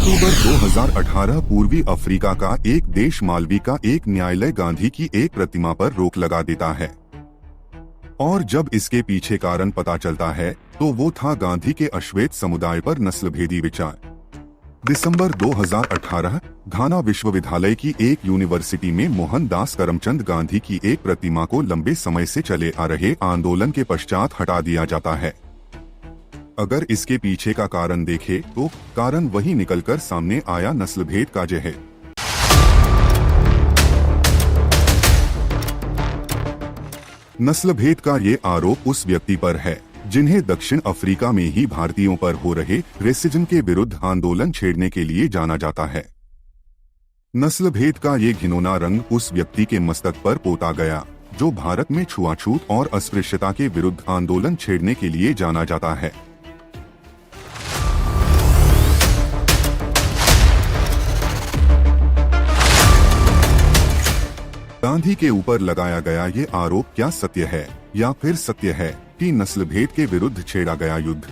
अक्टूबर 2018 पूर्वी अफ्रीका का एक देश मालवी का एक न्यायालय गांधी की एक प्रतिमा पर रोक लगा देता है और जब इसके पीछे कारण पता चलता है तो वो था गांधी के अश्वेत समुदाय पर नस्लभेदी विचार। दिसंबर 2018 घाना विश्वविद्यालय की एक यूनिवर्सिटी में मोहनदास करमचंद गांधी की एक प्रतिमा को लंबे समय से चले आ रहे आंदोलन के पश्चात हटा दिया जाता है। अगर इसके पीछे का कारण देखें तो कारण वही निकलकर सामने आया, नस्लभेद का जहर। नस्लभेद का ये आरोप उस व्यक्ति पर है जिन्हें दक्षिण अफ्रीका में ही भारतीयों पर हो रहे रेसिज्म के विरुद्ध आंदोलन छेड़ने के लिए जाना जाता है। नस्लभेद का ये घिनौना रंग उस व्यक्ति के मस्तक पर पोता गया जो भारत में छुआछूत और अस्पृश्यता के विरुद्ध आंदोलन छेड़ने के लिए जाना जाता है। गांधी के ऊपर लगाया गया ये आरोप क्या सत्य है या फिर सत्य है कि नस्लभेद के विरुद्ध छेड़ा गया युद्ध?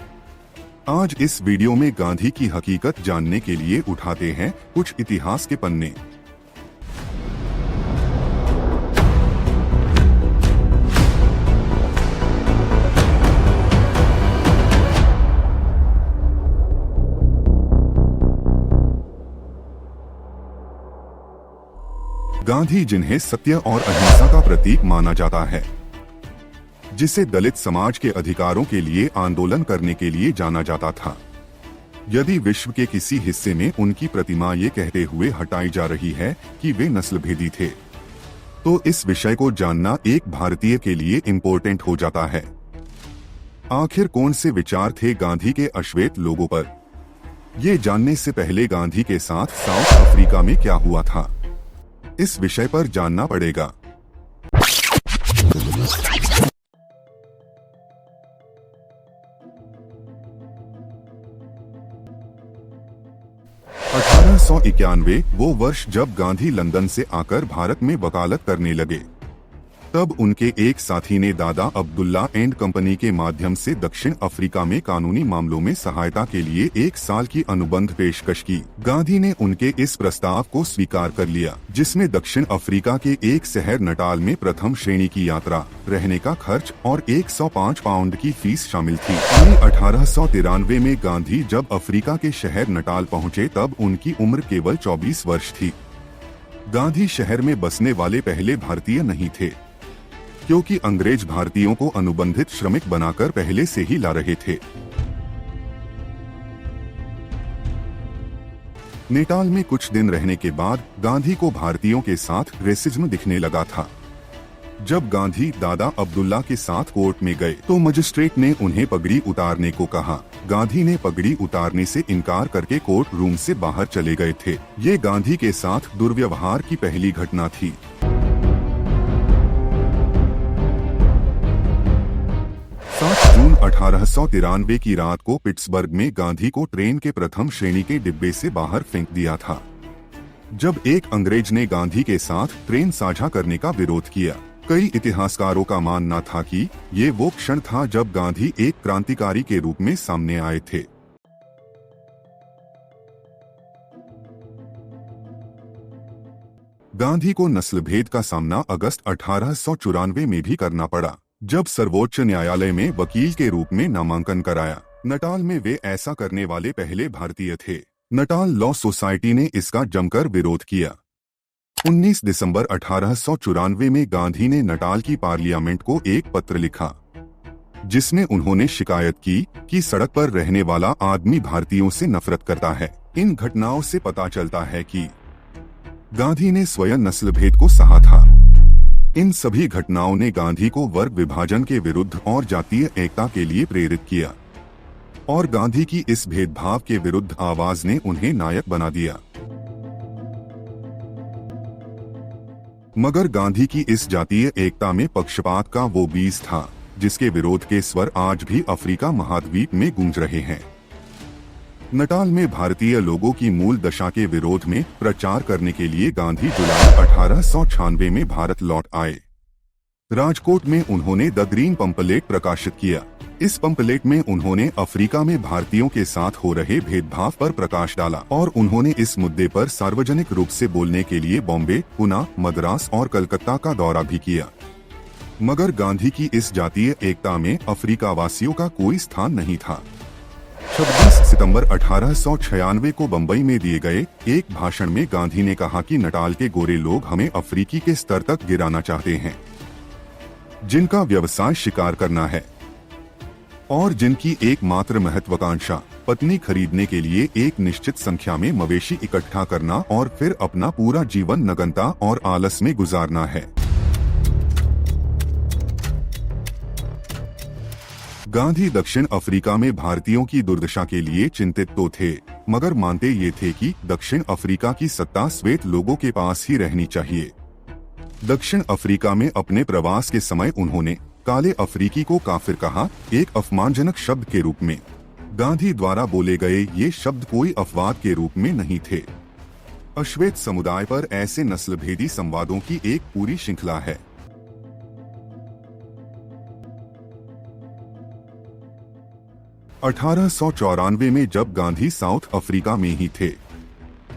आज इस वीडियो में गांधी की हकीकत जानने के लिए उठाते हैं कुछ इतिहास के पन्ने। गांधी जिन्हें सत्य और अहिंसा का प्रतीक माना जाता है, जिसे दलित समाज के अधिकारों के लिए आंदोलन करने के लिए जाना जाता था, यदि विश्व के किसी हिस्से में उनकी प्रतिमा ये कहते हुए हटाई जा रही है कि वे नस्लभेदी थे, तो इस विषय को जानना एक भारतीय के लिए इम्पोर्टेंट हो जाता है। आखिर कौन से विचार थे गांधी के अश्वेत लोगों पर? ये जानने से पहले गांधी के साथ साउथ अफ्रीका में क्या हुआ था, इस विषय पर जानना पड़ेगा। 1891 वो वर्ष जब गांधी लंदन से आकर भारत में वकालत करने लगे। तब उनके एक साथी ने दादा अब्दुल्ला एंड कंपनी के माध्यम से दक्षिण अफ्रीका में कानूनी मामलों में सहायता के लिए 1 साल की अनुबंध पेशकश की। गांधी ने उनके इस प्रस्ताव को स्वीकार कर लिया, जिसमें दक्षिण अफ्रीका के एक शहर नटाल में प्रथम श्रेणी की यात्रा, रहने का खर्च और 105 पाउंड की फीस शामिल थी। 1893 में गांधी जब अफ्रीका के शहर नटाल पहुँचे तब उनकी उम्र केवल 24 वर्ष थी। गांधी शहर में बसने वाले पहले भारतीय नहीं थे, क्योंकि अंग्रेज भारतीयों को अनुबंधित श्रमिक बनाकर पहले से ही ला रहे थे। नेटाल में कुछ दिन रहने के बाद गांधी को भारतीयों के साथ रेसिज्म दिखने लगा था। जब गांधी दादा अब्दुल्ला के साथ कोर्ट में गए तो मजिस्ट्रेट ने उन्हें पगड़ी उतारने को कहा। गांधी ने पगड़ी उतारने से इनकार करके कोर्ट रूम से बाहर चले गए थे। ये गांधी के साथ दुर्व्यवहार की पहली घटना थी। 7 जून 1893 की रात को पिट्सबर्ग में गांधी को ट्रेन के प्रथम श्रेणी के डिब्बे से बाहर फेंक दिया था, जब एक अंग्रेज ने गांधी के साथ ट्रेन साझा करने का विरोध किया। कई इतिहासकारों का मानना था कि ये वो क्षण था जब गांधी एक क्रांतिकारी के रूप में सामने आए थे। गांधी को नस्लभेद का सामना अगस्त 1894 में भी करना पड़ा, जब सर्वोच्च न्यायालय में वकील के रूप में नामांकन कराया। नटाल में वे ऐसा करने वाले पहले भारतीय थे। नटाल लॉ सोसाइटी ने इसका जमकर विरोध किया। 19 दिसंबर 1894 में गांधी ने नटाल की पार्लियामेंट को एक पत्र लिखा, जिसमें उन्होंने शिकायत की कि सड़क पर रहने वाला आदमी भारतीयों से नफरत करता है। इन घटनाओं से पता चलता है कि गांधी ने स्वयं नस्लभेद को सहा था। इन सभी घटनाओं ने गांधी को वर्ग विभाजन के विरुद्ध और जातीय एकता के लिए प्रेरित किया, और गांधी की इस भेदभाव के विरुद्ध आवाज ने उन्हें नायक बना दिया। मगर गांधी की इस जातीय एकता में पक्षपात का वो बीज था जिसके विरोध के स्वर आज भी अफ्रीका महाद्वीप में गूंज रहे हैं। नटाल में भारतीय लोगों की मूल दशा के विरोध में प्रचार करने के लिए गांधी जुलाई 1896 में भारत लौट आए। राजकोट में उन्होंने द ग्रीन पंपलेट प्रकाशित किया। इस पंपलेट में उन्होंने अफ्रीका में भारतीयों के साथ हो रहे भेदभाव पर प्रकाश डाला और उन्होंने इस मुद्दे पर सार्वजनिक रूप से बोलने के लिए बॉम्बे, पुणे, मद्रास और कलकत्ता का दौरा भी किया। मगर गांधी की इस जातीय एकता में अफ्रीका वासियों का कोई स्थान नहीं था। 26 सितंबर 1896 को बम्बई में दिए गए एक भाषण में गांधी ने कहा कि नटाल के गोरे लोग हमें अफ्रीकी के स्तर तक गिराना चाहते हैं, जिनका व्यवसाय शिकार करना है और जिनकी एकमात्र महत्वाकांक्षा पत्नी खरीदने के लिए एक निश्चित संख्या में मवेशी इकट्ठा करना और फिर अपना पूरा जीवन नग्नता और आलस में गुजारना है। गांधी दक्षिण अफ्रीका में भारतीयों की दुर्दशा के लिए चिंतित तो थे, मगर मानते ये थे कि दक्षिण अफ्रीका की सत्ता श्वेत लोगों के पास ही रहनी चाहिए। दक्षिण अफ्रीका में अपने प्रवास के समय उन्होंने काले अफ्रीकी को काफिर कहा, एक अपमानजनक शब्द के रूप में। गांधी द्वारा बोले गए ये शब्द कोई अपवाद के रूप में नहीं थे। अश्वेत समुदाय पर ऐसे नस्लभेदी संवादों की एक पूरी श्रृंखला है। 1894 में जब गांधी साउथ अफ्रीका में ही थे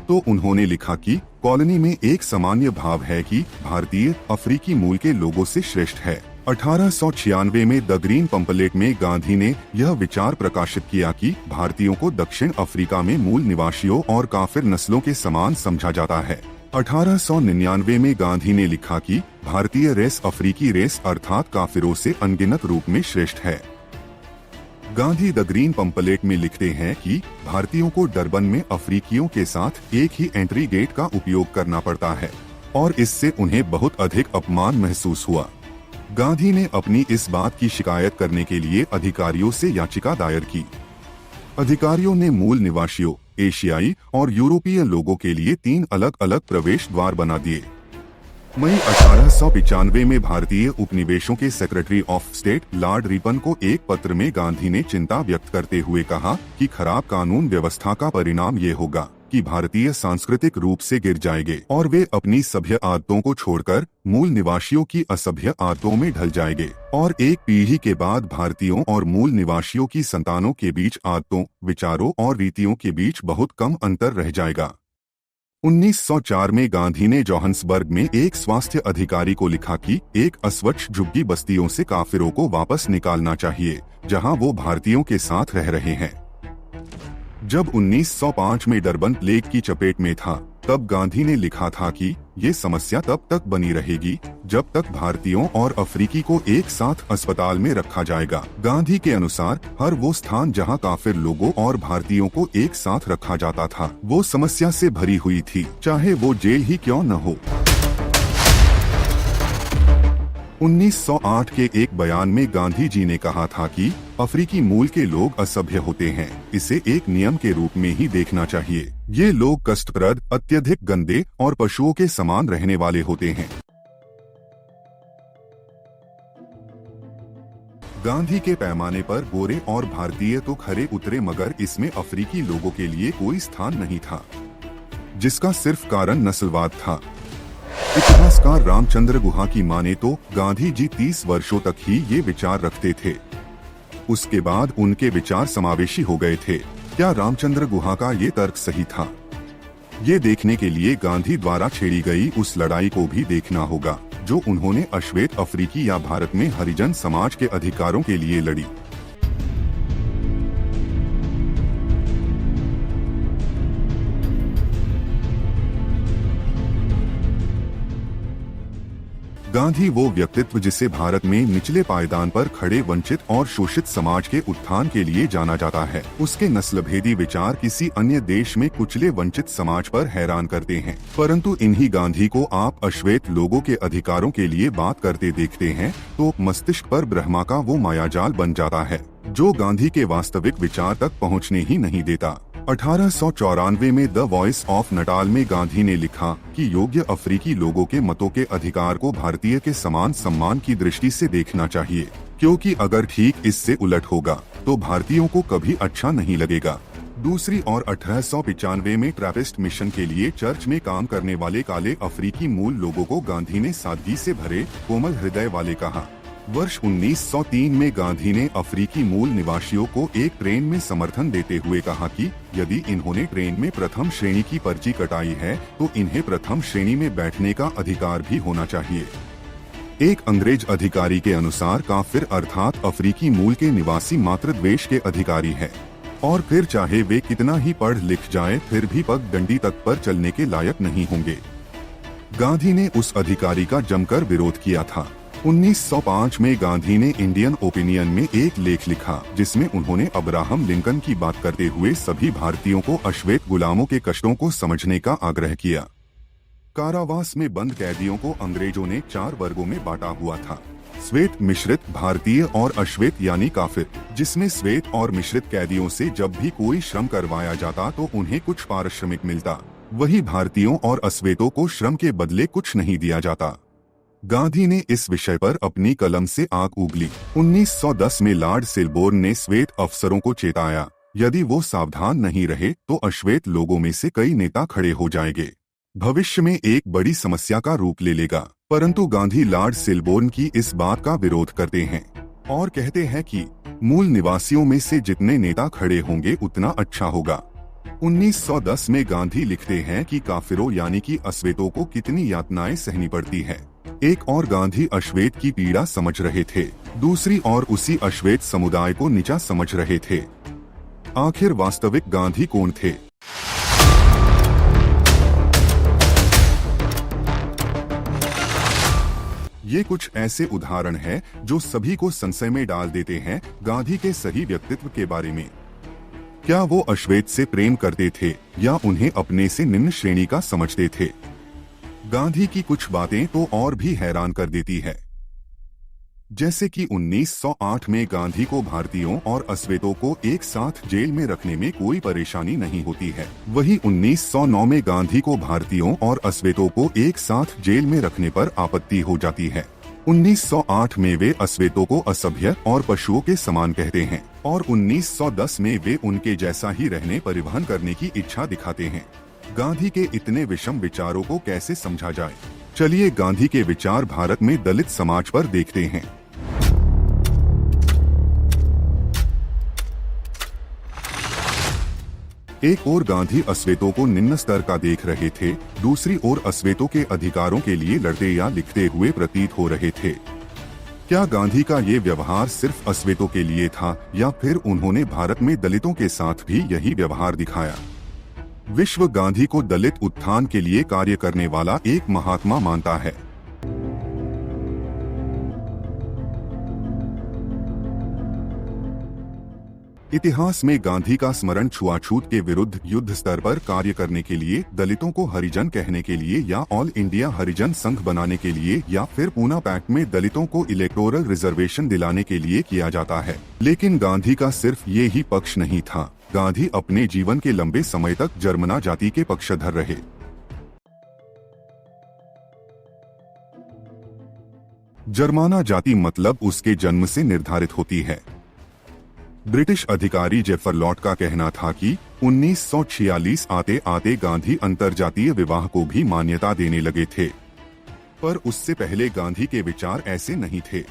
तो उन्होंने लिखा कि कॉलोनी में एक सामान्य भाव है कि भारतीय अफ्रीकी मूल के लोगों से श्रेष्ठ है। 1896 में द ग्रीन पंपलेट में गांधी ने यह विचार प्रकाशित किया कि भारतीयों को दक्षिण अफ्रीका में मूल निवासियों और काफिर नस्लों के समान समझा जाता है। 1899 में गांधी ने लिखा कि भारतीय रेस अफ्रीकी रेस अर्थात काफिरों से अनगिनत रूप में श्रेष्ठ है। गांधी द ग्रीन पंपलेट में लिखते हैं कि भारतीयों को डरबन में अफ्रीकियों के साथ एक ही एंट्री गेट का उपयोग करना पड़ता है और इससे उन्हें बहुत अधिक अपमान महसूस हुआ। गांधी ने अपनी इस बात की शिकायत करने के लिए अधिकारियों से याचिका दायर की। अधिकारियों ने मूल निवासियों, एशियाई और यूरोपीय लोगों के लिए 3 अलग अलग प्रवेश द्वार बना दिए। मई 1895 में भारतीय उपनिवेशों के secretary of state Lord Ripon को एक पत्र में गांधी ने चिंता व्यक्त करते हुए कहा कि खराब कानून व्यवस्था का परिणाम ये होगा कि भारतीय सांस्कृतिक रूप से गिर जाएंगे और वे अपनी सभ्य आदतों को छोड़कर मूल निवासियों की असभ्य आदतों में ढल जाएंगे और एक पीढ़ी के बाद भारतीयों और मूल निवासियों की संतानों के बीच आदतों, विचारों और रीतियों के बीच बहुत कम अंतर रह जाएगा। 1904 में गांधी ने जोहान्सबर्ग में एक स्वास्थ्य अधिकारी को लिखा कि एक अस्वच्छ झुग्गी बस्तियों से काफिरों को वापस निकालना चाहिए जहां वो भारतीयों के साथ रह रहे हैं। जब 1905 में डरबन प्लेग की चपेट में था तब गांधी ने लिखा था कि ये समस्या तब तक बनी रहेगी जब तक भारतीयों और अफ्रीकी को एक साथ अस्पताल में रखा जाएगा। गांधी के अनुसार हर वो स्थान जहां काफिर लोगों और भारतीयों को एक साथ रखा जाता था वो समस्या से भरी हुई थी, चाहे वो जेल ही क्यों न हो। 1908 के एक बयान में गांधी जी ने कहा था कि अफ्रीकी मूल के लोग असभ्य होते हैं, इसे एक नियम के रूप में ही देखना चाहिए। ये लोग कष्टप्रद, अत्यधिक गंदे और पशुओं के समान रहने वाले होते हैं। गांधी के पैमाने पर गोरे और भारतीय तो खरे उतरे मगर इसमें अफ्रीकी लोगों के लिए कोई स्थान नहीं था, जिसका सिर्फ कारण नस्लवाद था। इतिहासकार रामचंद्र गुहा की माने तो गांधी जी 30 वर्षों तक ही ये विचार रखते थे। उसके बाद उनके विचार समावेशी हो गए थे। क्या रामचंद्र गुहा का ये तर्क सही था? ये देखने के लिए गांधी द्वारा छेड़ी गई उस लड़ाई को भी देखना होगा जो उन्होंने अश्वेत अफ्रीकी या भारत में हरिजन समाज के अधिकारों के लिए लड़ी। गांधी वो व्यक्तित्व जिसे भारत में निचले पायदान पर खड़े वंचित और शोषित समाज के उत्थान के लिए जाना जाता है। उसके नस्लभेदी विचार किसी अन्य देश में कुचले वंचित समाज पर हैरान करते हैं, परंतु इन्हीं गांधी को आप अश्वेत लोगों के अधिकारों के लिए बात करते देखते हैं तो मस्तिष्क पर ब्रह्मा का वो मायाजाल बन जाता है जो गांधी के वास्तविक विचार तक पहुँचने ही नहीं देता। 1894 में द वॉइस ऑफ नटाल में गांधी ने लिखा कि योग्य अफ्रीकी लोगों के मतों के अधिकार को भारतीय के समान सम्मान की दृष्टि से देखना चाहिए, क्योंकि अगर ठीक इससे उलट होगा तो भारतीयों को कभी अच्छा नहीं लगेगा। दूसरी ओर 1895 में ट्रैपिस्ट मिशन के लिए चर्च में काम करने वाले काले अफ्रीकी मूल लोगों को गांधी ने सादगी से भरे कोमल हृदय वाले कहा। वर्ष 1903 में गांधी ने अफ्रीकी मूल निवासियों को एक ट्रेन में समर्थन देते हुए कहा कि यदि इन्होंने ट्रेन में प्रथम श्रेणी की पर्ची कटाई है तो इन्हें प्रथम श्रेणी में बैठने का अधिकार भी होना चाहिए। एक अंग्रेज अधिकारी के अनुसार काफिर अर्थात अफ्रीकी मूल के निवासी मात्र द्वेष के अधिकारी है और फिर चाहे वे कितना ही पढ़ लिख जाए फिर भी पगडंडी तक पर चलने के लायक नहीं होंगे। गांधी ने उस अधिकारी का जमकर विरोध किया था। 1905 में गांधी ने इंडियन ओपिनियन में एक लेख लिखा जिसमें उन्होंने अब्राहम लिंकन की बात करते हुए सभी भारतीयों को अश्वेत गुलामों के कष्टों को समझने का आग्रह किया। कारावास में बंद कैदियों को अंग्रेजों ने 4 वर्गों में बांटा हुआ था, श्वेत, मिश्रित, भारतीय और अश्वेत यानी काफिर, जिसमें श्वेत और मिश्रित कैदियों से जब भी कोई श्रम करवाया जाता तो उन्हें कुछ पारिश्रमिक मिलता, वही भारतीयों और अश्वेतों को श्रम के बदले कुछ नहीं दिया जाता। गांधी ने इस विषय पर अपनी कलम से आग उगली। 1910 में लॉर्ड सेलबोर्न ने श्वेत अफसरों को चेताया, यदि वो सावधान नहीं रहे तो अश्वेत लोगों में से कई नेता खड़े हो जाएंगे, भविष्य में एक बड़ी समस्या का रूप ले लेगा। परंतु गांधी लॉर्ड सेलबोर्न की इस बात का विरोध करते हैं और कहते हैं कि मूल निवासियों में से जितने नेता खड़े होंगे उतना अच्छा होगा। 1910 में गांधी लिखते हैं कि काफिरों यानी कि अश्वेतों को कितनी यातनाएं सहनी पड़ती है। एक और गांधी अश्वेत की पीड़ा समझ रहे थे, दूसरी ओर उसी अश्वेत समुदाय को नीचा समझ रहे थे। आखिर वास्तविक गांधी कौन थे? ये कुछ ऐसे उदाहरण हैं जो सभी को संशय में डाल देते हैं गांधी के सही व्यक्तित्व के बारे में। क्या वो अश्वेत से प्रेम करते थे या उन्हें अपने से निम्न श्रेणी का समझते थे? गांधी की कुछ बातें तो और भी हैरान कर देती है, जैसे कि 1908 में गांधी को भारतीयों और अश्वेतों को एक साथ जेल में रखने में कोई परेशानी नहीं होती है, वही 1909 में गांधी को भारतीयों और अश्वेतों को एक साथ जेल में रखने पर आपत्ति हो जाती है। 1908 में वे अश्वेतों को असभ्य और पशुओं के समान कहते हैं और 1910 में वे उनके जैसा ही रहने परिवहन करने की इच्छा दिखाते हैं। गांधी के इतने विषम विचारों को कैसे समझा जाए? चलिए गांधी के विचार भारत में दलित समाज पर देखते हैं। एक ओर गांधी अश्वेतों को निम्न स्तर का देख रहे थे, दूसरी ओर अश्वेतों के अधिकारों के लिए लड़ते या लिखते हुए प्रतीत हो रहे थे। क्या गांधी का ये व्यवहार सिर्फ अश्वेतों के लिए था या फिर उन्होंने भारत में दलितों के साथ भी यही व्यवहार दिखाया? विश्व गांधी को दलित उत्थान के लिए कार्य करने वाला एक महात्मा मानता है। इतिहास में गांधी का स्मरण छुआछूत के विरुद्ध युद्ध स्तर पर कार्य करने के लिए, दलितों को हरिजन कहने के लिए या ऑल इंडिया हरिजन संघ बनाने के लिए या फिर पूना पैक्ट में दलितों को इलेक्टोरल रिजर्वेशन दिलाने के लिए किया जाता है। लेकिन गांधी का सिर्फ ये ही पक्ष नहीं था। गांधी अपने जीवन के लंबे समय तक जर्मना जाति के पक्षधर रहे। जर्माना जाति मतलब उसके जन्म से निर्धारित होती है। ब्रिटिश अधिकारी जेफर लॉट का कहना था कि 1946 आते आते गांधी अंतरजातीय विवाह को भी मान्यता देने लगे थे, पर उससे पहले गांधी के विचार ऐसे नहीं थे।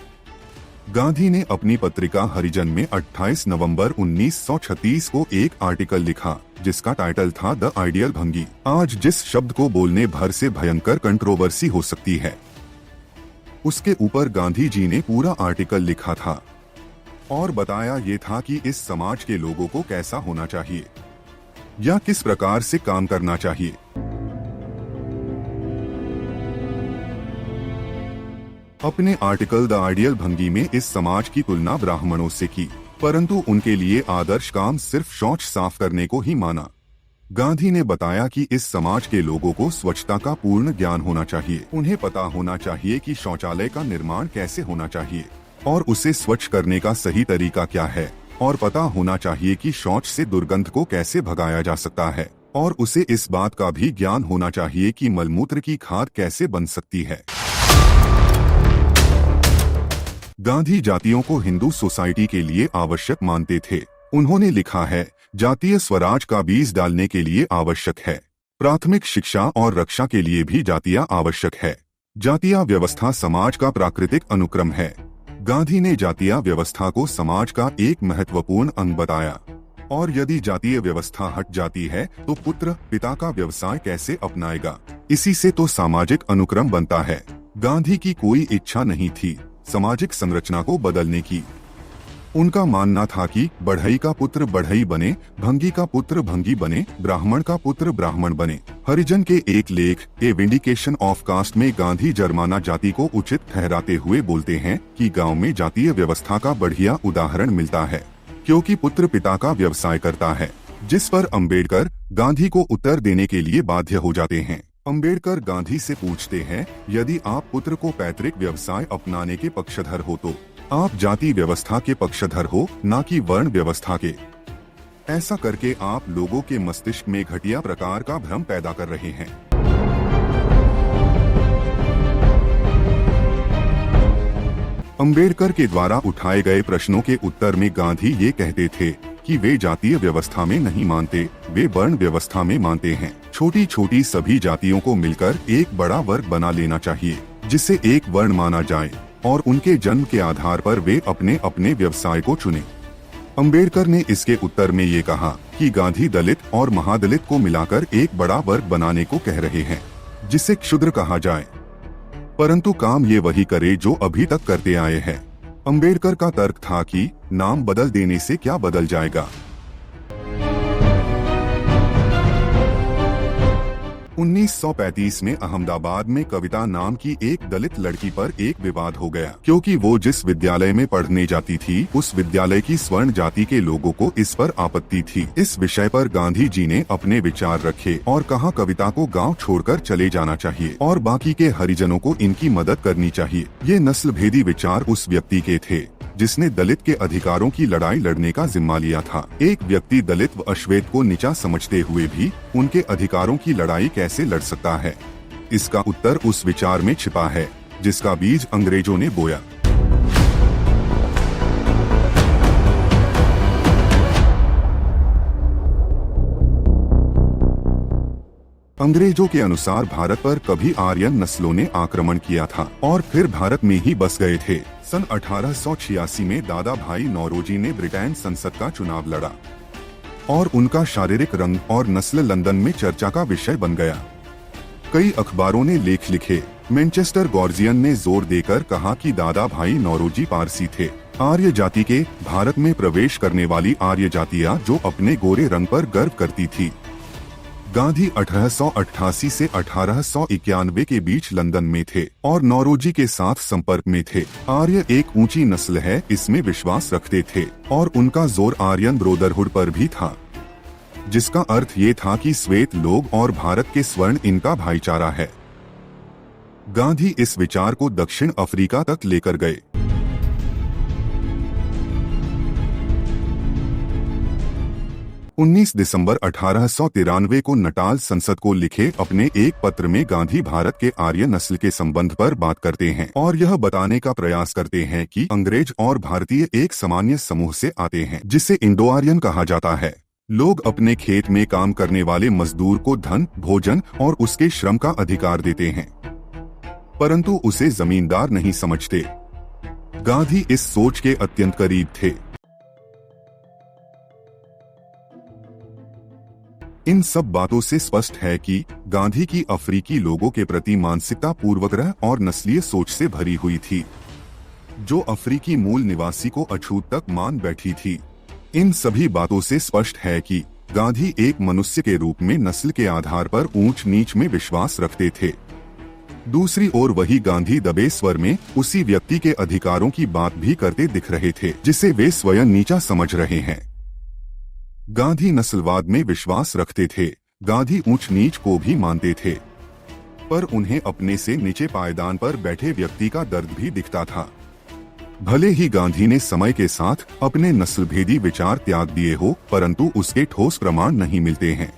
गांधी ने अपनी पत्रिका हरिजन में 28 नवंबर 1936 को एक आर्टिकल लिखा जिसका टाइटल था द आइडियल भंगी। आज जिस शब्द को बोलने भर से भयंकर कंट्रोवर्सी हो सकती है, उसके ऊपर गांधी जी ने पूरा आर्टिकल लिखा था और बताया ये था कि इस समाज के लोगों को कैसा होना चाहिए या किस प्रकार से काम करना चाहिए। अपने आर्टिकल द आइडियल भंगी में इस समाज की तुलना ब्राह्मणों से की, परंतु उनके लिए आदर्श काम सिर्फ शौच साफ करने को ही माना। गांधी ने बताया कि इस समाज के लोगों को स्वच्छता का पूर्ण ज्ञान होना चाहिए। उन्हें पता होना चाहिए कि शौचालय का निर्माण कैसे होना चाहिए और उसे स्वच्छ करने का सही तरीका क्या है, और पता होना चाहिए कि शौच से दुर्गंध को कैसे भगाया जा सकता है, और उसे इस बात का भी ज्ञान होना चाहिए कि मलमूत्र की खाद कैसे बन सकती है। गांधी जातियों को हिंदू सोसाइटी के लिए आवश्यक मानते थे। उन्होंने लिखा है, जातीय स्वराज का बीज डालने के लिए आवश्यक है, प्राथमिक शिक्षा और रक्षा के लिए भी जातियां आवश्यक है। जातीय व्यवस्था समाज का प्राकृतिक अनुक्रम है। गांधी ने जातीय व्यवस्था को समाज का एक महत्वपूर्ण अंग बताया और यदि जातीय व्यवस्था हट जाती है तो पुत्र पिता का व्यवसाय कैसे अपनाएगा। इसी से तो सामाजिक अनुक्रम बनता है। गांधी की कोई इच्छा नहीं थी सामाजिक संरचना को बदलने की। उनका मानना था कि बढ़ई का पुत्र बढ़ई बने, भंगी का पुत्र भंगी बने, ब्राह्मण का पुत्र ब्राह्मण बने। हरिजन के एक लेख ए विंडिकेशन ऑफ कास्ट में गांधी जर्माना जाति को उचित ठहराते हुए बोलते हैं कि गांव में जातीय व्यवस्था का बढ़िया उदाहरण मिलता है क्योंकि पुत्र पिता का व्यवसाय करता है। जिस पर अंबेडकर गांधी को उत्तर देने के लिए बाध्य हो जाते हैं। अंबेडकर गांधी से पूछते हैं, यदि आप पुत्र को पैतृक व्यवसाय अपनाने के पक्षधर हो तो आप जाति व्यवस्था के पक्षधर हो, न कि वर्ण व्यवस्था के। ऐसा करके आप लोगों के मस्तिष्क में घटिया प्रकार का भ्रम पैदा कर रहे हैं। अंबेडकर के द्वारा उठाए गए प्रश्नों के उत्तर में गांधी ये कहते थे कि वे जातीय व्यवस्था में नहीं मानते, वे वर्ण व्यवस्था में मानते हैं। छोटी छोटी सभी जातियों को मिलकर एक बड़ा वर्ग बना लेना चाहिए जिसे एक वर्ण माना जाए और उनके जन्म के आधार पर वे अपने अपने व्यवसाय को चुने। अंबेडकर ने इसके उत्तर में ये कहा कि गांधी दलित और महादलित को मिलाकर एक बड़ा वर्ग बनाने को कह रहे हैं जिसे क्षुद्र कहा जाए, परंतु काम ये वही करे जो अभी तक करते आए हैं। अंबेडकर का तर्क था कि नाम बदल देने से क्या बदल जाएगा। 1935 में अहमदाबाद में कविता नाम की एक दलित लड़की पर एक विवाद हो गया क्योंकि वो जिस विद्यालय में पढ़ने जाती थी उस विद्यालय की स्वर्ण जाति के लोगों को इस पर आपत्ति थी। इस विषय पर गांधी जी ने अपने विचार रखे और कहा कविता को गांव छोड़कर चले जाना चाहिए और बाकी के हरिजनों को इनकी मदद करनी चाहिए। ये नस्ल भेदी विचार उस व्यक्ति के थे जिसने दलित के अधिकारों की लड़ाई लड़ने का जिम्मा लिया था। एक व्यक्ति दलित व अश्वेत को नीचा समझते हुए भी उनके अधिकारों की लड़ाई कैसे लड़ सकता है? इसका उत्तर उस विचार में छिपा है जिसका बीज अंग्रेजों ने बोया। अंग्रेजों के अनुसार भारत पर कभी आर्यन नस्लों ने आक्रमण किया था और फिर भारत में ही बस गए थे। सन 1886 में दादा भाई नौरोजी ने ब्रिटेन संसद का चुनाव लड़ा और उनका शारीरिक रंग और नस्ल लंदन में चर्चा का विषय बन गया। कई अखबारों ने लेख लिखे। मैनचेस्टर गार्जियन ने जोर देकर कहा कि दादा भाई नौरोजी पारसी थे। आर्य जाति के भारत में प्रवेश करने वाली आर्य जातियां जो अपने गोरे रंग पर गर्व करती थी। गांधी 1888 से 1891 के बीच लंदन में थे और नौरोजी के साथ संपर्क में थे। आर्य एक ऊंची नस्ल है इसमें विश्वास रखते थे और उनका जोर आर्यन ब्रोदरहुड पर भी था जिसका अर्थ ये था कि श्वेत लोग और भारत के स्वर्ण इनका भाईचारा है। गांधी इस विचार को दक्षिण अफ्रीका तक लेकर गए। दिसंबर 1893 को नटाल संसद को लिखे अपने एक पत्र में गांधी भारत के आर्य नस्ल के संबंध पर बात करते हैं और यह बताने का प्रयास करते हैं कि अंग्रेज और भारतीय एक सामान्य समूह से आते हैं जिसे इंडो आर्यन कहा जाता है। लोग अपने खेत में काम करने वाले मजदूर को धन, भोजन और उसके श्रम का अधिकार देते हैं, परंतु उसे जमींदार नहीं समझते। गांधी इस सोच के अत्यंत करीब थे। इन सब बातों से स्पष्ट है कि गांधी की अफ्रीकी लोगों के प्रति मानसिकता पूर्वग्रह और नस्लीय सोच से भरी हुई थी जो अफ्रीकी मूल निवासी को अछूत तक मान बैठी थी। इन सभी बातों से स्पष्ट है कि गांधी एक मनुष्य के रूप में नस्ल के आधार पर ऊंच नीच में विश्वास रखते थे। दूसरी ओर वही गांधी दबे स्वर में उसी व्यक्ति के अधिकारों की बात भी करते दिख रहे थे जिसे वे स्वयं नीचा समझ रहे हैं। गांधी नस्लवाद में विश्वास रखते थे। गांधी ऊंच नीच को भी मानते थे, पर उन्हें अपने से नीचे पायदान पर बैठे व्यक्ति का दर्द भी दिखता था। भले ही गांधी ने समय के साथ अपने नस्लभेदी विचार त्याग दिए हो, परंतु उसके ठोस प्रमाण नहीं मिलते हैं।